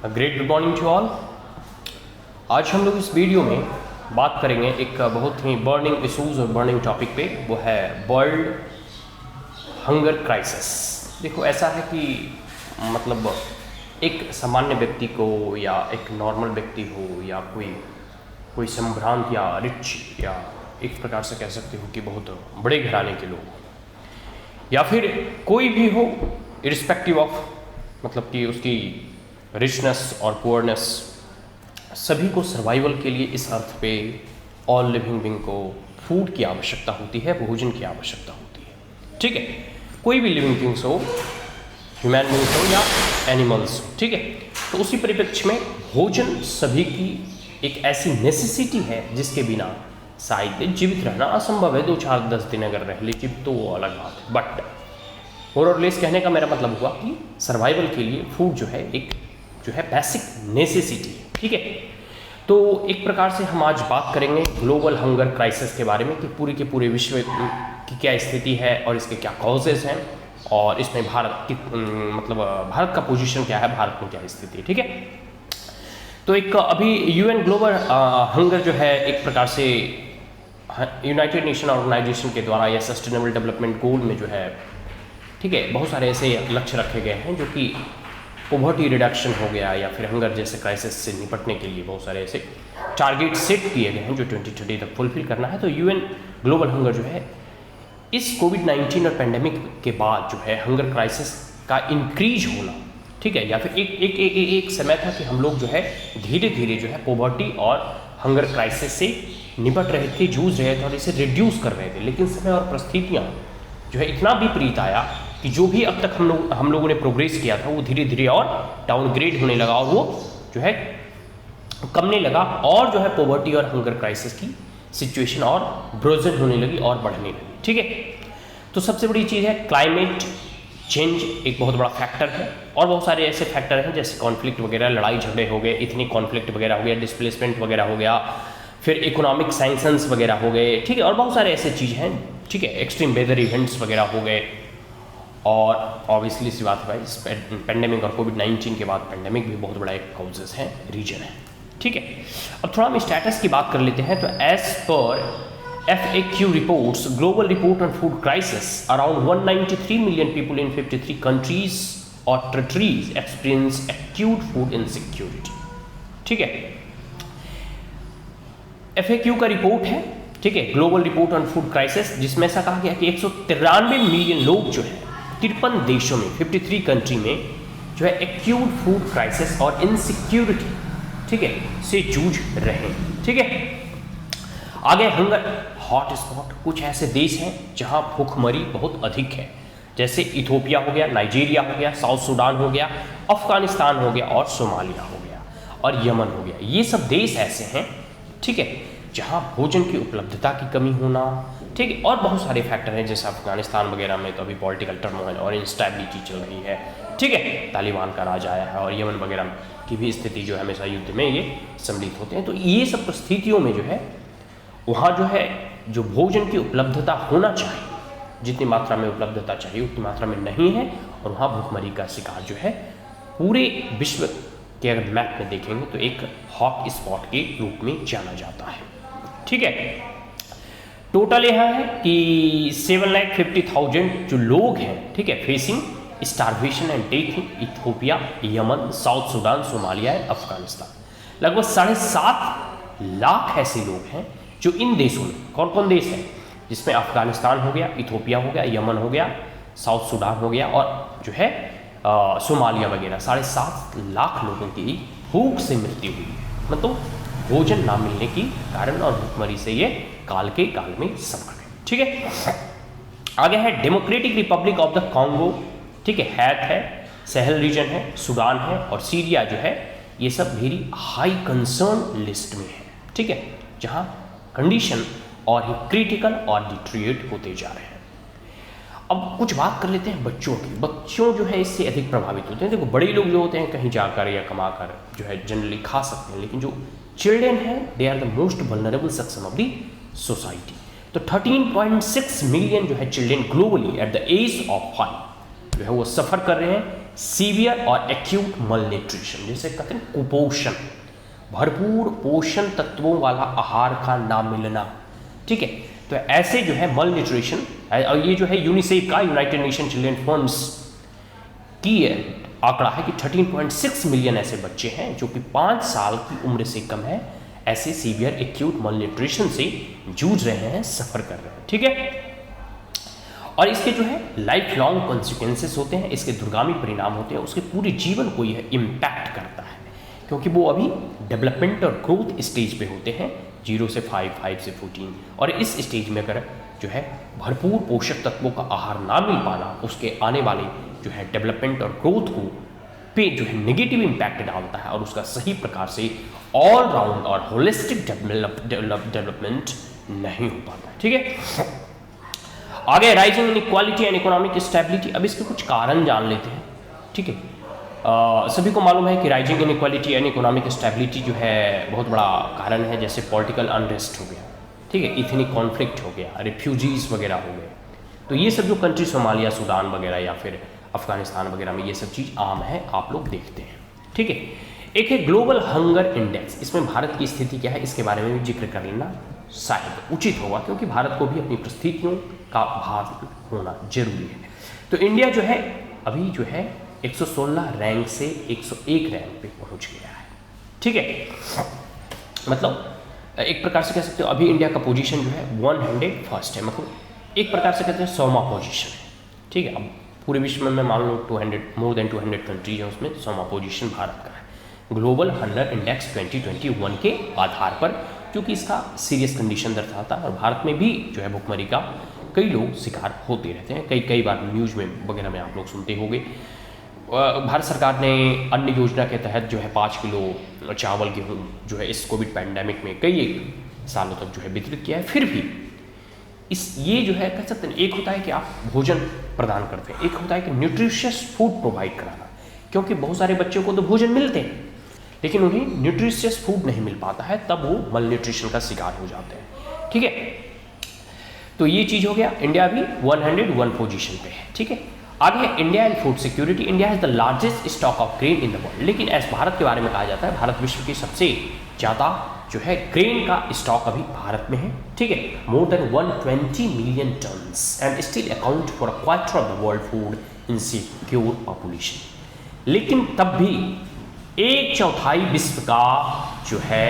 Great good morning to all. आज हम लोग इस वीडियो में बात करेंगे एक बहुत ही बर्निंग इशूज़ और बर्निंग टॉपिक पे, वो है वर्ल्ड हंगर क्राइसिस। देखो ऐसा है कि मतलब एक सामान्य व्यक्ति को या एक नॉर्मल व्यक्ति हो या कोई संभ्रांत या रिच या एक प्रकार से कह सकते हो कि बहुत बड़े घराने के लोग या फिर कोई भी हो, इरिस्पेक्टिव ऑफ मतलब कि उसकी रिचनेस और पुअरनेस, सभी को सर्वाइवल के लिए इस अर्थ पे ऑल लिविंग बीइंग को फूड की आवश्यकता होती है, भोजन की आवश्यकता होती है। ठीक है, कोई भी लिविंग थिंग्स हो, ह्यूमन बीइंग्स हो या एनिमल्स हो। ठीक है, तो उसी परिप्रेक्ष्य में भोजन सभी की एक ऐसी नेसेसिटी है जिसके बिना शायद जीवित रहना असंभव है। 2, 4, 10 दिन अगर रह ले जीवित तो वो अलग बात है, बट मोर और लेस कहने का मेरा मतलब हुआ कि सर्वाइवल के लिए फूड जो है एक बेसिक नेसेसिटी है। ठीक है, तो एक प्रकार से हम आज बात करेंगे ग्लोबल हंगर क्राइसिस के बारे में कि पूरे के पूरे विश्व की क्या स्थिति है और इसके क्या कॉजेज हैं और इसमें भारत की भारत का पोजीशन क्या है, भारत में क्या स्थिति है। ठीक है, तो एक अभी यूएन ग्लोबल हंगर जो है एक प्रकार से यूनाइटेड नेशन ऑर्गेनाइजेशन के द्वारा या सस्टेनेबल डेवलपमेंट गोल में जो है, ठीक है, बहुत सारे ऐसे लक्ष्य रखे गए हैं जो कि पॉवर्टी रिडक्शन हो गया या फिर हंगर जैसे क्राइसिस से निपटने के लिए बहुत सारे ऐसे टारगेट सेट किए गए हैं जो 2030 तक फुलफिल करना है। तो यूएन ग्लोबल हंगर जो है इस कोविड-19 और पेंडेमिक के बाद जो है हंगर क्राइसिस का इंक्रीज होना, ठीक है, या फिर एक समय था कि हम लोग जो है धीरे धीरे जो है पॉवर्टी और हंगर क्राइसिस से निपट रहे थे, जूझ रहे थे और इसे रिड्यूस कर रहे थे। लेकिन समय और परिस्थितियाँ जो है इतना विपरीत आया कि जो भी अब तक हम लोगों ने प्रोग्रेस किया था वो धीरे धीरे और डाउनग्रेड होने लगा और वो जो है कमने लगा और जो है पॉवर्टी और हंगर क्राइसिस की सिचुएशन और ब्रोजन होने लगी और बढ़ने लगी। ठीक है, तो सबसे बड़ी चीज़ है क्लाइमेट चेंज, एक बहुत बड़ा फैक्टर है और बहुत सारे ऐसे फैक्टर हैं जैसे कॉन्फ्लिक्ट वगैरह, लड़ाई झगड़े हो गए, इतनी कॉन्फ्लिक्ट वगैरह हो गया, डिस्प्लेसमेंट वगैरह हो गया, फिर इकोनॉमिक सैंक्शंस वगैरह हो गए। ठीक है, और बहुत सारे ऐसे चीज़ हैं, ठीक है, एक्सट्रीम वेदर इवेंट्स वगैरह हो गए और ऑब्वियसली सी बात है भाई, इस पेंडेमिक और कोविड-19 के बाद पेंडेमिक भी बहुत बड़ा एक कॉजेस है, रीजन है। ठीक है, अब थोड़ा हम स्टेटस की बात कर लेते हैं। तो as per FAQ reports, global report on food crisis, around 193 million people in 53 countries और territories experience acute food insecurity. ठीक है, FAQ का रिपोर्ट है, ठीक है, global report on food crisis, जिसमें ऐसा कहा गया कि 193 मिलियन लोग जो है 53 देशों में 53 कंट्री में जो है एक्यूट फूड क्राइसिस और इनसिक्योरिटी, ठीक है, से जूझ रहे हैं। ठीक है, आगे हंगर हॉट स्पॉट, कुछ ऐसे देश हैं जहां भूखमरी बहुत अधिक है, जैसे इथोपिया हो गया, नाइजीरिया हो गया, साउथ सूडान हो गया, अफगानिस्तान हो गया और सोमालिया हो गया और यमन हो गया। ये सब देश ऐसे हैं, ठीक है, जहाँ भोजन की उपलब्धता की कमी होना, ठीक है, और बहुत सारे फैक्टर हैं जैसे अफगानिस्तान वगैरह में तो अभी पॉलिटिकल टर्मोइल और इंस्टेबिलिटी चल रही है। ठीक है, तालिबान का राज आया है और यमन वगैरह की भी स्थिति जो है हमेशा युद्ध में ये सम्मिलित होते हैं। तो ये सब परिस्थितियों में जो है वहाँ जो है जो भोजन की उपलब्धता होना चाहिए, जितनी मात्रा में उपलब्धता चाहिए उतनी मात्रा में नहीं है और वहाँ भूखमरी का शिकार जो है पूरे विश्व के अगर मैप में देखेंगे तो एक हॉट स्पॉट के रूप में जाना जाता है। ठीक है, टोटल यह है कि 7,50,000 जो लोग हैं, ठीक है, facing starvation and death in Ethiopia, Yemen, south Sudan, Somalia and Afghanistan. लगभग 7.5 लाख ऐसे लोग हैं जो इन देशों में, कौन कौन देश हैं, जिसमें अफगानिस्तान हो गया, इथोपिया हो गया, यमन हो गया, साउथ सूडान हो गया और जो है सोमालिया वगैरह, 7.5 लाख लोगों की भूख से मृत्यु हुई, मतलब भोजन ना मिलने की कारण और भूखमरी से ये काल में संकट है। ठीक है, आगे है democratic Republic of the Congo, ठीक है, हैत है, सहल रीजन है, सूडान है और सीरिया जो है, ये सब वेरी हाई कंसर्न लिस्ट में है। ठीक है, जहाँ कंडीशन और ही क्रिटिकल और डिट्रिएट होते जा रहे हैं। अब कुछ बात कर लेते हैं बच्चों की। बच्चों जो है इससे अधिक प्रभावित होते हैं। देखो बड़े लोग जो होते हैं कहीं जाकर या कमाकर जो है जनरली खा सकते हैं, लेकिन जो चिल्ड्रेन हैं they are the most vulnerable section of the society. तो 13.6 मिलियन जो है children globally at the age of 5 जो है वो सफ़र कर रहे हैं सीवियर और एक्यूट मलन्यूट्रिशन, जैसे कहते हैं कुपोषण, भरपूर पोषण तत्वों वाला आहार का ना मिलना, ठीक है। तो ऐसे जो है मल न्यूट्रिशन, और ये जो है यूनिसेफ का, यूनाइटेड नेशन चिल्ड्रन फंड्स की आंकड़ा है कि 13.6 मिलियन ऐसे बच्चे हैं जो कि 5 साल की उम्र से कम है, ऐसे सीवियर एक्यूट मल न्यूट्रिशन से जूझ रहे हैं, सफर कर रहे हैं, ठीक है। और इसके जो है लाइफ लॉन्ग कॉन्सिक्वेंसेस होते हैं, इसके दूरगामी परिणाम होते हैं, उसके पूरे जीवन को यह इम्पैक्ट करता है, क्योंकि वो अभी डेवलपमेंट और ग्रोथ स्टेज पे होते हैं, 0 से 5, 5 से 14, और इस स्टेज में अगर जो है भरपूर पोषक तत्वों का आहार ना मिल पाना, उसके आने वाले जो है डेवलपमेंट और ग्रोथ को पे जो है नेगेटिव इम्पैक्ट डालता है, और उसका सही प्रकार से ऑल राउंड और होलिस्टिक डेवलपमेंट नहीं हो पाता, ठीक है। आगे rising inequality and economic stability, अब इसके कुछ कारण जान लेते हैं, ठीक है। सभी को मालूम है कि rising inequality and economic stability जो है बहुत बड़ा कारण है, जैसे पॉलिटिकल अनरेस्ट हो गया, ठीक है, इथनिक कॉन्फ्लिक्ट हो गया, रिफ्यूजीज वगैरह हो गए, तो ये सब जो कंट्री सोमालिया, सूडान वगैरह या फिर अफगानिस्तान वगैरह में ये सब चीज़ आम है, आप लोग देखते हैं, ठीक है। एक है ग्लोबल हंगर इंडेक्स, इसमें भारत की स्थिति क्या है इसके बारे में भी जिक्र कर लेना शायद उचित होगा, क्योंकि भारत को भी अपनी परिस्थितियों का भाग होना जरूरी है। तो इंडिया जो है अभी जो है 116 रैंक से 101 रैंक पे पहुंच गया है, ठीक है। मतलब एक प्रकार से कह सकते हो अभी इंडिया का पोजीशन जो है 101st है, मतलब एक प्रकार से कहते हैं 100वां पोजीशन है, ठीक है। अब पूरे विश्व में मैं मान लो 200 मोर देन 200 कंट्रीज हैं, उसमें 100वां पोजीशन भारत का है ग्लोबल हंगर इंडेक्स 2021 के आधार पर, क्योंकि इसका सीरियस कंडीशन दर्शाता है, और भारत में भी जो है भुखमरी का कई लोग शिकार होते रहते हैं, कई बार न्यूज़ में वगैरह में आप लोग सुनते होंगे। भारत सरकार ने अन्न योजना के तहत जो है 5 किलो चावल गेहूँ जो है इस कोविड पैंडेमिक में कई एक सालों तक जो है वितरित किया है। फिर भी ये जो है कह सकते हैं, एक होता है कि आप भोजन प्रदान करते हैं, एक होता है कि न्यूट्रिशियस फूड प्रोवाइड कराना, क्योंकि बहुत सारे बच्चों को तो भोजन मिलते हैं लेकिन उन्हें न्यूट्रिशियस फूड नहीं मिल पाता है, तब वो मल न्यूट्रिशन का शिकार हो जाते हैं, ठीक है। तो ये चीज़ हो गया, इंडिया भी 101 पोजीशन पे है, ठीक है। आगे है India and food security, India has the largest stock of grain in the world, लेकिन ऐसे भारत के बारे में कहा जाता है भारत विश्व की सबसे ज़्यादा जो है ग्रेन का स्टॉक अभी भारत में है, ठीक है, more than 120 million tons and still account for a quarter of the world food insecure population. लेकिन तब भी 1/4 विश्व का जो है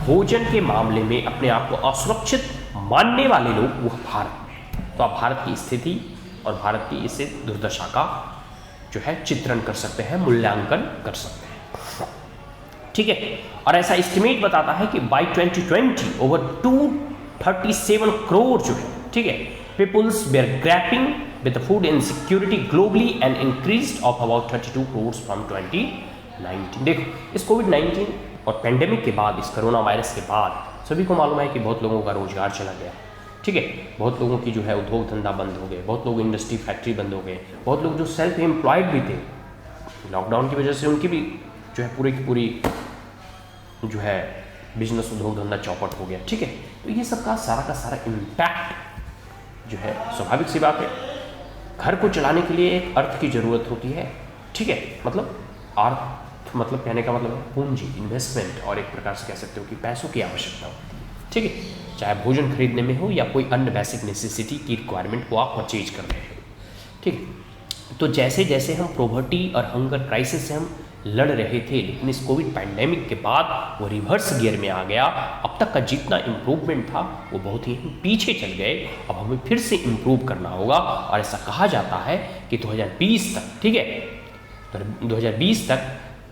भोजन के मामले में अपने आप को असुरक्षित मानने वाले लोग वो भारत में। तो आप भारत की स्थिति और भारत की इससे दुर्दशा का जो है चित्रण कर सकते हैं, मूल्यांकन कर सकते हैं, ठीक है। और ऐसा एस्टिमेट बताता है कि बाय 2020 ओवर 237 करोड़ जो है, ठीक है, peoples were grappling with food insecurity globally and increased of about 32 crore from 2019। देखो इस कोविड-19 और पेंडेमिक के बाद, इस कोरोना वायरस के बाद सभी को मालूम है कि बहुत लोगों का रोजगार चला गया, ठीक है, बहुत लोगों की जो है उद्योग धंधा बंद हो गए, बहुत लोग इंडस्ट्री फैक्ट्री बंद हो गए, बहुत लोग जो सेल्फ एम्प्लॉयड भी थे लॉकडाउन की वजह से उनकी भी जो है पूरी की पूरी जो है बिजनेस उद्योग धंधा चौपट हो गया, ठीक है। तो ये सब का सारा इम्पैक्ट जो है स्वाभाविक सी बात है, घर को चलाने के लिए एक अर्थ की ज़रूरत होती है, ठीक है, मतलब अर्थ मतलब कहने का मतलब पूंजी, इन्वेस्टमेंट, और एक प्रकार से कह सकते हो कि पैसों की आवश्यकता होती है, ठीक है, चाहे भोजन खरीदने में हो या कोई अन्य बेसिक नेसेसिटी की रिक्वायरमेंट को आप परचेज कर रहे हो, ठीक है। तो जैसे जैसे हम पॉवर्टी और हंगर क्राइसिस से हम लड़ रहे थे, लेकिन इस कोविड पैंडेमिक के बाद वो रिवर्स गियर में आ गया। अब तक का जितना इम्प्रूवमेंट था वो बहुत ही पीछे चल गए, अब हमें फिर से इम्प्रूव करना होगा। और ऐसा कहा जाता है कि 2020 तक, ठीक है, तो 2020 तक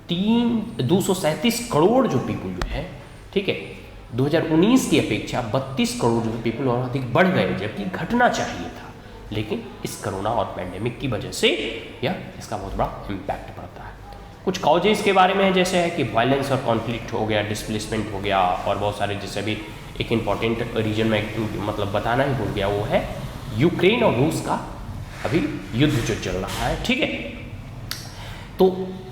237 करोड़ जो पीपल जो है, ठीक है, 2019 की अपेक्षा 32 करोड़ जो पीपल और अधिक बढ़ गए, जबकि घटना चाहिए था, लेकिन इस कोरोना और पैंडेमिक की वजह से यह इसका बहुत बड़ा इम्पैक्ट पड़ता है। कुछ कॉजेज के बारे में जैसे है कि वायलेंस और कॉन्फ्लिक्ट हो गया, डिस्प्लेसमेंट हो गया, और बहुत सारे जैसे भी एक इम्पॉर्टेंट रीजन में मतलब बताना ही भूल गया, वो है यूक्रेन और रूस का अभी युद्ध जो चल रहा है, ठीक है। तो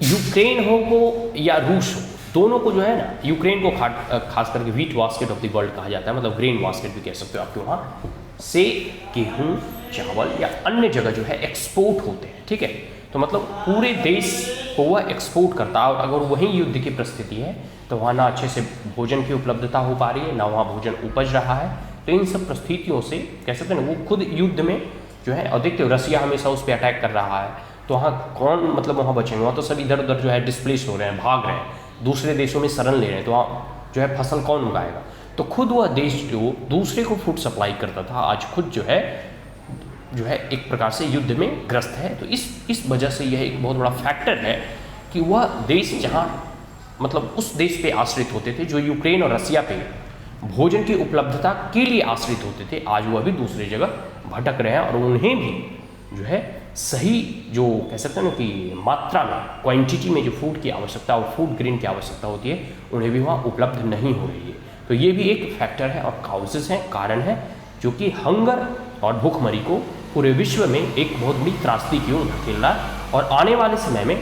यूक्रेन हो या रूस हो, दोनों को जो है ना, यूक्रेन को खास करके wheat basket of the world कहा जाता है, मतलब ग्रेन बास्केट भी कह सकते हो आपके वहाँ से गेहूँ, चावल या अन्य जगह जो है एक्सपोर्ट होते हैं, ठीक है। तो मतलब पूरे देश को वह एक्सपोर्ट करता है, और अगर वहीं युद्ध की परिस्थिति है तो वहाँ ना अच्छे से भोजन की उपलब्धता हो पा रही है, ना वहाँ भोजन उपज रहा है। तो इन सब परिस्थितियों से कह सकते हैं ना, वो खुद युद्ध में जो है, अधिक रसिया हमेशा उस पर अटैक कर रहा है, तो वहाँ कौन मतलब वहाँ बचेंगे, वहाँ तो सब इधर उधर जो है डिस्प्लेस हो रहे हैं, भाग रहे हैं, दूसरे देशों में शरण ले रहे हैं, तो वहाँ जो है फसल कौन उगाएगा। तो खुद वह देश जो दूसरे को फूड सप्लाई करता था, आज खुद जो है एक प्रकार से युद्ध में ग्रस्त है। तो इस वजह से यह एक बहुत बड़ा फैक्टर है कि वह देश जहाँ मतलब उस देश पे आश्रित होते थे, जो यूक्रेन और रसिया पे भोजन की उपलब्धता के लिए आश्रित होते थे, आज वह भी दूसरी जगह भटक रहे हैं, और उन्हें भी जो है सही जो कह सकते हैं ना कि मात्रा में, क्वांटिटी में जो फूड की आवश्यकता और फूड ग्रेन की आवश्यकता होती है, उन्हें भी वहाँ उपलब्ध नहीं हो रही है। तो ये भी एक फैक्टर है और काउजेस हैं, कारण है, जो कि हंगर और भूखमरी को पूरे विश्व में एक बहुत बड़ी त्रासदी की ओर धकेल रहा है। और आने वाले समय में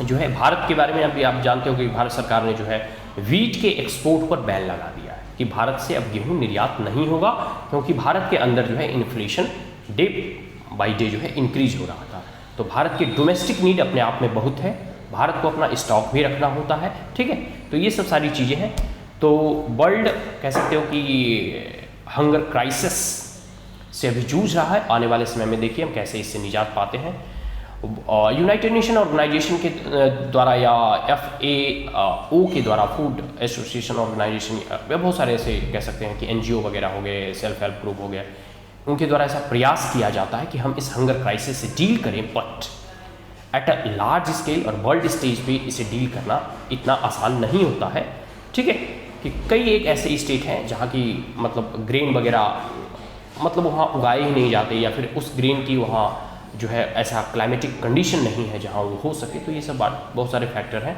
जो है भारत के बारे में अभी आप जानते हो कि भारत सरकार ने जो है वीट के एक्सपोर्ट पर बैन लगा दिया है कि भारत से अब गेहूं निर्यात नहीं होगा, क्योंकि भारत के अंदर जो है इन्फ्लेशन डे बाय डे जो है इंक्रीज हो रहा था। तो भारत की डोमेस्टिक नीड अपने आप में बहुत है, भारत को अपना स्टॉक भी रखना होता है, ठीक है। तो ये सब सारी चीज़ें हैं। तो वर्ल्ड कह सकते हो कि हंगर क्राइसिस से अभी जूझ रहा है। आने वाले समय में देखिए हम कैसे इससे निजात पाते हैं। यूनाइटेड नेशन ऑर्गेनाइजेशन के द्वारा या FAO के द्वारा, फूड एसोसिएशन ऑर्गेनाइजेशन, बहुत सारे ऐसे कह सकते हैं कि NGO वगैरह हो गए, सेल्फ हेल्प ग्रुप हो गए, उनके द्वारा ऐसा प्रयास किया जाता है कि हम इस हंगर क्राइसिस से डील करें, but at a large scale और वर्ल्ड स्टेज पे इसे डील करना इतना आसान नहीं होता है, ठीक है। कि कई एक ऐसे स्टेट हैं जहाँ की मतलब ग्रेन वगैरह मतलब वहाँ उगाए ही नहीं जाते, या फिर उस ग्रेन की वहाँ जो है ऐसा क्लाइमेटिक कंडीशन नहीं है जहाँ वो हो सके। तो ये सब बहुत सारे फैक्टर हैं,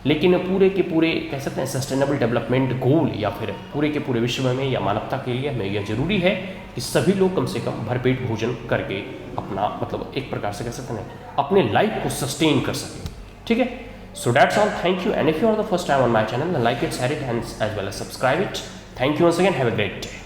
लेकिन पूरे के पूरे कह सकते हैं सस्टेनेबल डेवलपमेंट गोल या फिर पूरे के पूरे विश्व में या मानवता के लिए हमें यह जरूरी है कि सभी लोग कम से कम भरपेट भोजन करके अपना मतलब एक प्रकार से कह सकते हैं अपने लाइफ को सस्टेन कर सकें, ठीक है। So that's all, thank you, and if you are the first time on my channel, like it, share it, and as well as subscribe it. Thank you once again, have a great day.